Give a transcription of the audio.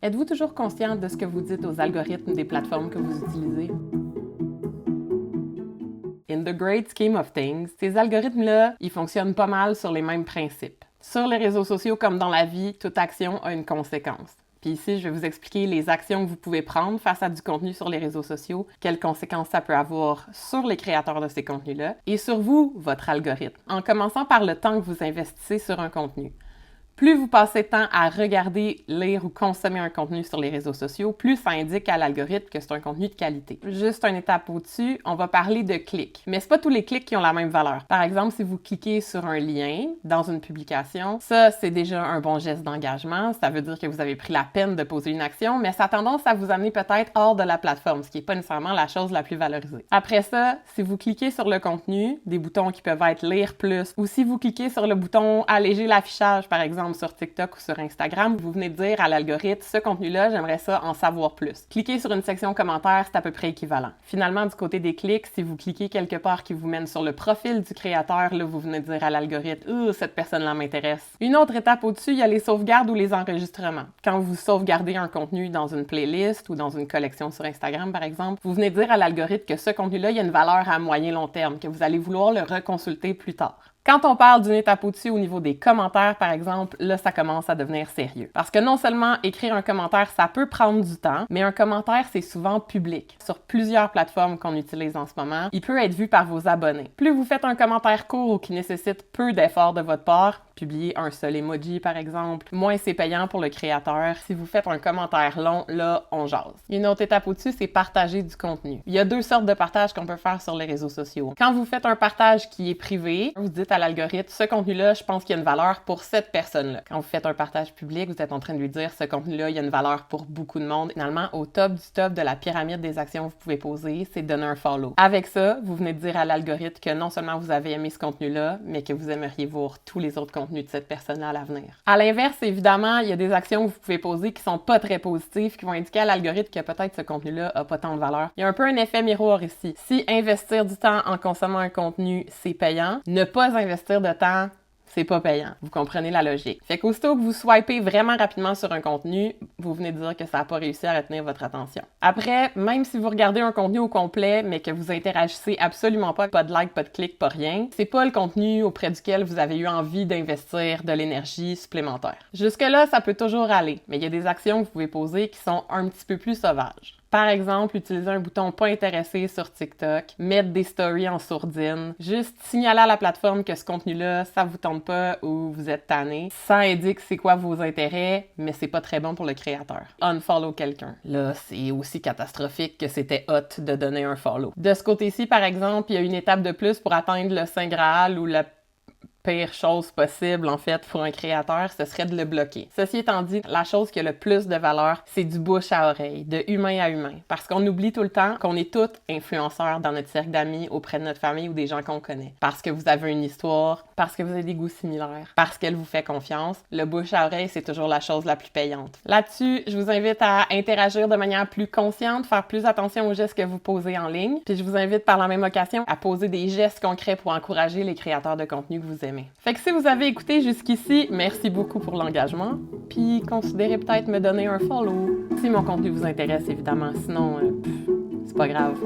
Êtes-vous toujours consciente de ce que vous dites aux algorithmes des plateformes que vous utilisez? In the great scheme of things, ces algorithmes-là, ils fonctionnent pas mal sur les mêmes principes. Sur les réseaux sociaux comme dans la vie, toute action a une conséquence. Puis ici, je vais vous expliquer les actions que vous pouvez prendre face à du contenu sur les réseaux sociaux, quelles conséquences ça peut avoir sur les créateurs de ces contenus-là et sur vous, votre algorithme. En commençant par le temps que vous investissez sur un contenu. Plus vous passez de temps à regarder, lire ou consommer un contenu sur les réseaux sociaux, plus ça indique à l'algorithme que c'est un contenu de qualité. Juste une étape au-dessus, on va parler de clics. Mais c'est pas tous les clics qui ont la même valeur. Par exemple, si vous cliquez sur un lien dans une publication, ça, c'est déjà un bon geste d'engagement. Ça veut dire que vous avez pris la peine de poser une action, mais ça a tendance à vous amener peut-être hors de la plateforme, ce qui n'est pas nécessairement la chose la plus valorisée. Après ça, si vous cliquez sur le contenu, des boutons qui peuvent être lire plus, ou si vous cliquez sur le bouton alléger l'affichage, par exemple, sur TikTok ou sur Instagram, vous venez de dire à l'algorithme, ce contenu-là, j'aimerais ça en savoir plus. Cliquez sur une section commentaires, c'est à peu près équivalent. Finalement, du côté des clics, si vous cliquez quelque part qui vous mène sur le profil du créateur, là, vous venez de dire à l'algorithme, cette personne-là m'intéresse. Une autre étape au-dessus, il y a les sauvegardes ou les enregistrements. Quand vous sauvegardez un contenu dans une playlist ou dans une collection sur Instagram, par exemple, vous venez de dire à l'algorithme que ce contenu-là, il y a une valeur à moyen long terme, que vous allez vouloir le reconsulter plus tard. Quand on parle d'une étape au-dessus au niveau des commentaires, par exemple, là, ça commence à devenir sérieux. Parce que non seulement écrire un commentaire, ça peut prendre du temps, mais un commentaire, c'est souvent public. Sur plusieurs plateformes qu'on utilise en ce moment, il peut être vu par vos abonnés. Plus vous faites un commentaire court ou qui nécessite peu d'efforts de votre part, publier un seul emoji, par exemple, moins c'est payant pour le créateur. Si vous faites un commentaire long, là, on jase. Une autre étape au-dessus, c'est partager du contenu. Il y a deux sortes de partages qu'on peut faire sur les réseaux sociaux. Quand vous faites un partage qui est privé, vous dites à l'algorithme, ce contenu-là, je pense qu'il y a une valeur pour cette personne-là. Quand vous faites un partage public, vous êtes en train de lui dire, ce contenu-là, il y a une valeur pour beaucoup de monde. Finalement, au top du top de la pyramide des actions que vous pouvez poser, c'est de donner un follow. Avec ça, vous venez de dire à l'algorithme que non seulement vous avez aimé ce contenu-là, mais que vous aimeriez voir tous les autres contenus de cette personne-là à l'avenir. À l'inverse, évidemment, il y a des actions que vous pouvez poser qui sont pas très positives, qui vont indiquer à l'algorithme que peut-être ce contenu-là a pas tant de valeur. Il y a un peu un effet miroir ici. Si investir du temps en consommant un contenu, c'est payant, ne pas investir de temps, c'est pas payant. Vous comprenez la logique. Fait qu'aussitôt que vous swipez vraiment rapidement sur un contenu, vous venez de dire que ça n'a pas réussi à retenir votre attention. Après, même si vous regardez un contenu au complet, mais que vous interagissez absolument pas de like, pas de clic, pas rien, c'est pas le contenu auprès duquel vous avez eu envie d'investir de l'énergie supplémentaire. Jusque-là, ça peut toujours aller, mais il y a des actions que vous pouvez poser qui sont un petit peu plus sauvages. Par exemple, utiliser un bouton pas intéressé sur TikTok, mettre des stories en sourdine, juste signaler à la plateforme que ce contenu-là, ça vous tente pas ou vous êtes tanné. Ça indique c'est quoi vos intérêts, mais c'est pas très bon pour le créateur. Unfollow quelqu'un. Là, c'est aussi catastrophique que c'était hot de donner un follow. De ce côté-ci, par exemple, il y a une étape de plus pour atteindre le Saint Graal ou la pire chose possible, en fait, pour un créateur, ce serait de le bloquer. Ceci étant dit, la chose qui a le plus de valeur, c'est du bouche à oreille, de humain à humain. Parce qu'on oublie tout le temps qu'on est tous influenceurs dans notre cercle d'amis, auprès de notre famille ou des gens qu'on connaît. Parce que vous avez une histoire, parce que vous avez des goûts similaires, parce qu'elle vous fait confiance, le bouche à oreille, c'est toujours la chose la plus payante. Là-dessus, je vous invite à interagir de manière plus consciente, faire plus attention aux gestes que vous posez en ligne. Puis je vous invite par la même occasion à poser des gestes concrets pour encourager les créateurs de contenu que vous aimez. Fait que si vous avez écouté jusqu'ici, merci beaucoup pour l'engagement, puis considérez peut-être me donner un follow si mon contenu vous intéresse évidemment, sinon c'est pas grave.